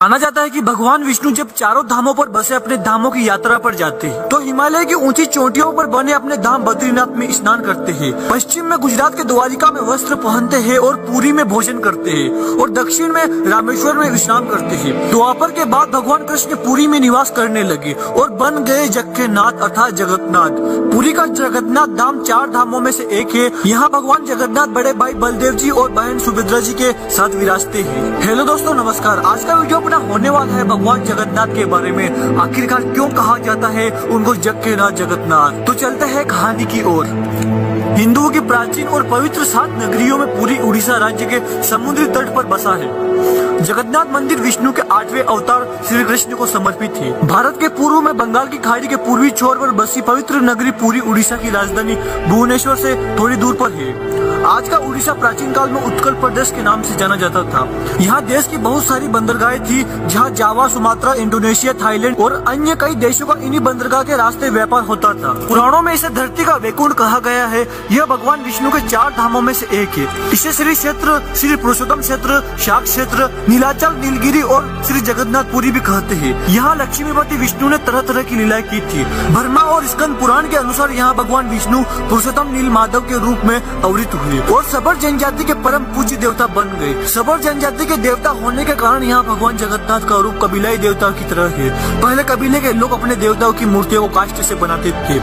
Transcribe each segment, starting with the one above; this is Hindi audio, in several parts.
माना जाता है कि भगवान विष्णु जब चारों धामों पर बसे अपने धामों की यात्रा पर जाते हैं तो हिमालय की ऊंची चोटियों पर बने अपने धाम बद्रीनाथ में स्नान करते हैं। पश्चिम में गुजरात के द्वारिका में वस्त्र पहनते हैं और पुरी में भोजन करते हैं और दक्षिण में रामेश्वर में विश्राम करते हैं। द्वापर के बाद भगवान कृष्ण पुरी में निवास करने लगे और बन गए जग के नाथ अर्थात जगन्नाथ। पुरी का जगन्नाथ धाम 4 धामों में से एक है। यहाँ भगवान जगन्नाथ बड़े भाई बलदेव जी और बहन सुभद्रा जी के साथ विराजते हैं। हेलो दोस्तों, नमस्कार। आज का वीडियो अपना होने वाला है भगवान जगन्नाथ के बारे में। आखिरकार क्यों कहा जाता है उनको जग के नाथ जगन्नाथ। तो चलते हैं कहानी की ओर। हिंदुओं की प्राचीन और पवित्र 7 नगरियों में पूरी उड़ीसा राज्य के समुद्री तट पर बसा है। जगन्नाथ मंदिर विष्णु के 8वें अवतार श्री कृष्ण को समर्पित है। भारत के पूर्व में बंगाल की खाड़ी के पूर्वी छोर पर बसी पवित्र नगरी पूरी उड़ीसा की राजधानी भुवनेश्वर से थोड़ी दूर पर है। आज का उड़ीसा प्राचीन काल में उत्कल प्रदेश के नाम से जाना जाता था। यहाँ देश की बहुत सारी बंदरगाहें थी जहाँ जावा, सुमात्रा, इंडोनेशिया, थाईलैंड और अन्य कई देशों का इन्हीं बंदरगाह के रास्ते व्यापार होता था। पुराणों में इसे धरती का वैकुंठ कहा गया है। यह भगवान विष्णु के 4 धामों में से एक है। इसे श्री क्षेत्र, श्री पुरुषोत्तम क्षेत्र, शाक क्षेत्र, नीलाचल, नीलगिरी और श्री जगन्नाथपुरी भी कहते हैं। यहाँ लक्ष्मीपति विष्णु ने तरह तरह की लीलाएं की थी। ब्रह्मा और स्कंद पुराण के अनुसार यहाँ भगवान विष्णु पुरुषोत्तम नील माधव के रूप में अवतरित हुए और सबर जनजाति के परम पूज्य देवता बन गए। सबर जनजाति के देवता होने के कारण यहाँ भगवान जगन्नाथ का रूप कबीलाई देवता की तरह है। पहले कबीले के लोग अपने देवताओं की मूर्तियों को काष्ठ से बनाते थे।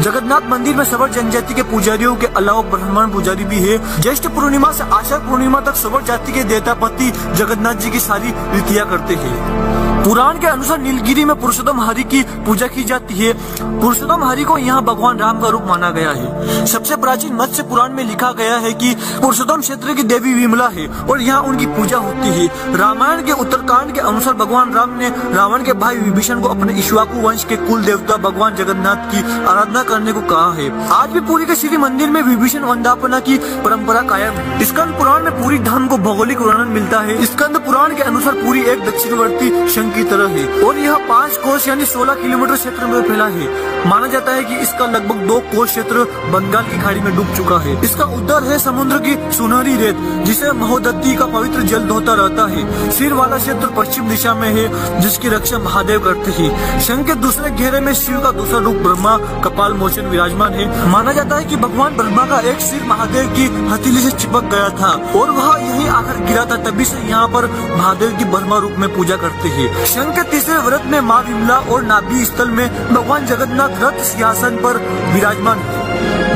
जगन्नाथ मंदिर में सबर जनजाति के पुजारियों के अलावा ब्राह्मण पुजारी भी है। ज्येष्ठ पूर्णिमा से आषाढ़ पूर्णिमा तक सबर जाति के देवतापति जगन्नाथ जी की सारी रीतियां करते हैं। पुराण के अनुसार नीलगिरी में पुरुषोत्तम हरि की पूजा की जाती है। पुरुषोत्तम हरि को यहाँ भगवान राम का रूप माना गया है। सबसे प्राचीन मत्स्य पुराण में लिखा गया है कि पुरुषोत्तम क्षेत्र की देवी विमला है और यहाँ उनकी पूजा होती है। रामायण के उत्तरकांड के अनुसार भगवान राम ने रावण के भाई विभीषण को अपने इक्ष्वाकु वंश के कुल देवता भगवान जगन्नाथ की आराधना करने को कहा है। आज भी पुरी के श्री मंदिर में विभीषण वंदना की परंपरा कायम है। स्कंद पुराण में पूरी धाम को भौगोलिक वर्णन मिलता है। स्कंद पुराण के अनुसार पूरी एक दक्षिणवर्ती शंख की तरह है और यह 5 कोस यानी 16 किलोमीटर क्षेत्र में फैला है। माना जाता है कि इसका लगभग 2 कोस क्षेत्र बंगाल की खाड़ी में डूब चुका है। इसका उद्धार है समुद्र की सुनहरी रेत जिसे महोदधी का पवित्र जल धोता रहता है। सिर वाला क्षेत्र पश्चिम दिशा में है जिसकी रक्षा महादेव करते हैं। शंख के दूसरे घेरे में शिव का दूसरा रूप ब्रह्मा कपाल मोचन विराजमान है। माना जाता है कि भगवान ब्रह्मा का एक सिर महादेव की हथेली से चिपक गया था और वह यहीं आकर गिरा था। तभी से यहाँ पर महादेव की ब्रह्मा रूप में पूजा करते हैं। शंख के तीसरे व्रत में माँ विमला और नाभि स्थल में भगवान जगन्नाथ रथ सिंहासन पर विराजमान है।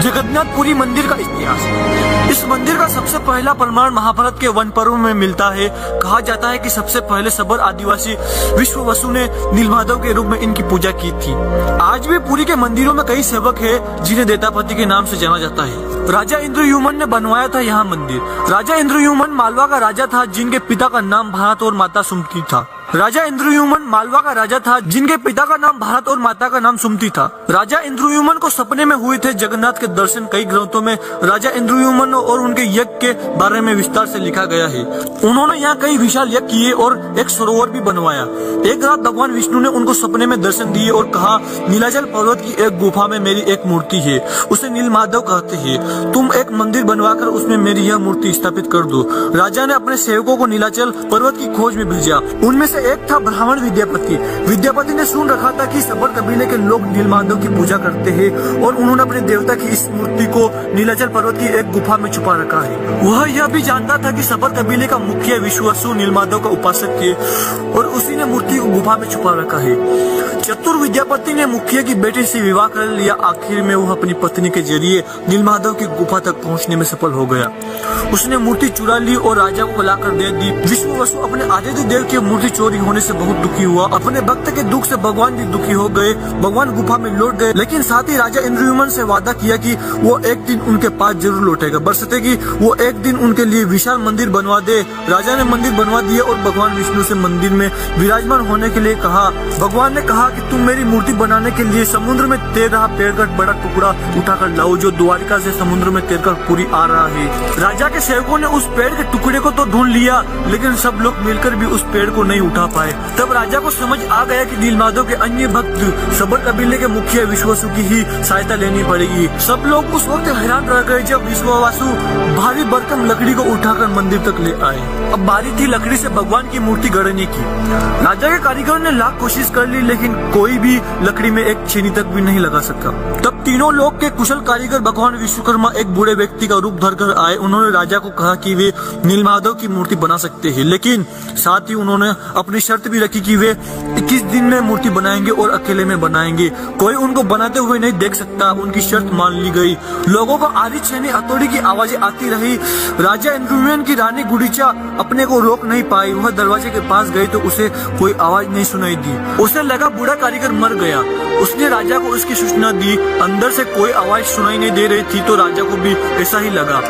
जगन्नाथपुरी मंदिर का इतिहास। इस मंदिर का सबसे पहला प्रमाण महाभारत के वन पर्व में मिलता है। कहा जाता है कि सबसे पहले सबर आदिवासी विश्ववसु ने नीलमाधव के रूप में इनकी पूजा की थी। आज भी पुरी के मंदिरों में कई सेवक है जिन्हें देवतापति के नाम से जाना जाता है। राजा इंद्रयुमन ने बनवाया था यहाँ मंदिर। राजा इंद्रयुमन मालवा का राजा था जिनके पिता का नाम भारत और माता सुमति था। राजा इंद्रयुमन मालवा का राजा था जिनके पिता का नाम भारत और माता का नाम सुमति था। राजा इंद्रयुमन को सपने में हुए थे जगन्नाथ के दर्शन। कई ग्रंथों में राजा इंद्रयुमन और उनके यज्ञ के बारे में विस्तार से लिखा गया है। उन्होंने यहाँ कई विशाल यज्ञ किए और एक सरोवर भी बनवाया। एक रात भगवान विष्णु ने उनको सपने में दर्शन दिए और कहा, नीलाचल पर्वत की एक गुफा में मेरी एक मूर्ति है, उसे नीलमाधव कहते हैं। तुम एक मंदिर बनवाकर उसमें मेरी यह मूर्ति स्थापित कर दो। राजा ने अपने सेवकों को नीलाचल पर्वत की खोज में भेजा। उनमें से एक था ब्राह्मण विद्यापति। विद्यापति ने सुन रखा था कि सबर कबीले के लोग नीलमाधव की पूजा करते हैं और उन्होंने अपने देवता की इस मूर्ति को नीलाचल पर्वत की एक गुफा में छुपा रखा है। वह यह भी जानता था कि सबर कबीले का मुखिया विश्ववसु नीलमाधव का उपासक है और उसी ने मूर्ति को गुफा में छुपा रखा है। चतुर विद्यापति ने मुखिया की बेटी से विवाह कर लिया। आखिर में वह अपनी पत्नी के जरिए नीलमाधव की गुफा तक पहुंचने में सफल हो गया। उसने मूर्ति चुरा ली और राजा को लाकर दे दी। विश्ववसु अपने आदित्य देव की मूर्ति चोरी होने से बहुत दुखी हुआ। अपने भक्त के दुख से भगवान भी दुखी हो गए। भगवान गुफा में लौट गए, लेकिन साथ ही राजा इंद्रयुमन से वादा किया कि वो एक दिन उनके पास जरूर लौटेगा, बशर्ते कि वो एक दिन उनके लिए विशाल मंदिर बनवा दे। राजा ने मंदिर बनवा दिया और भगवान विष्णु से मंदिर में विराजमान होने के लिए कहा। भगवान ने कहा कि तुम मेरी मूर्ति बनाने के लिए समुद्र में तैर रहा पेड़ का बड़ा टुकड़ा उठाकर लाओ जो द्वारिका से समुद्र में तैरकर पूरी आ रहा है। राजा के सेवकों ने उस पेड़ के टुकड़े को तो ढूंढ लिया, लेकिन सब लोग मिलकर भी उस पेड़ को नहीं उठा पाए। तब राजा को समझ आ गया कि नीलमाधव के अन्य भक्त सबर कबीले के मुखिया विश्वासु की ही सहायता लेनी पड़ेगी। सब लोग उस वक्त हैरान रह गए जब विश्वासु भारी भरकम लकड़ी को उठाकर मंदिर तक ले आए। अब बारी थी लकड़ी से भगवान की मूर्ति गढ़ने की। राजा के कारीगर ने लाख कोशिश कर ली, लेकिन कोई भी लकड़ी में एक छेनी तक भी नहीं लगा सका। तब तीनों लोग के कुशल कारीगर भगवान विश्वकर्मा एक बूढ़े व्यक्ति का रूप धर कर आए। उन्होंने राजा को कहा कि वे नीलमाधव की मूर्ति बना सकते हैं, लेकिन साथ ही उन्होंने अपनी शर्त भी रखी कि वे 21 दिन में मूर्ति बनाएंगे और अकेले में बनाएंगे। कोई उनको बनाते हुए नहीं देख सकता। उनकी शर्त मान ली गई। लोगों को आरी छेनी हथौड़ी की आवाजें आती रही। राजा इंद्रविमन की रानी गुड़ीचा अपने को रोक नहीं पाई। वह दरवाजे के पास गई तो उसे कोई आवाज नहीं सुनाई दी। उसे लगा बूढ़ा कारीगर मर गया। उसने राजा को उसकी सूचना दी। अंदर से कोई आवाज सुनाई नहीं दे रही थी तो राजा को भी ऐसा ही लगा।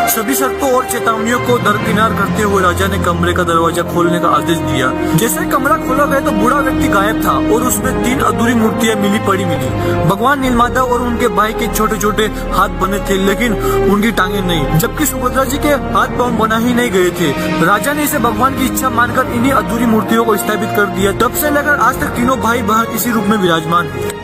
सभी शर्तों और चेतावनियों को दरकिनार करते हुए राजा ने कमरे का दरवाजा खोलने का आदेश दिया। जैसे कमरा खोला गया तो बूढ़ा व्यक्ति गायब था और उसमें 3 अधूरी मूर्तियां मिली। भगवान नीलमाधव और उनके भाई के छोटे छोटे हाथ बने थे, लेकिन उनकी टांगे नहीं, जबकि सुभद्रा जी के हाथ पांव बना ही नहीं गए थे। राजा ने इसे भगवान की इच्छा मानकर इन्हीं अधूरी मूर्तियों को स्थापित कर दिया। तब से लेकर आज तक तीनों भाई बहन इसी रूप में विराजमान है।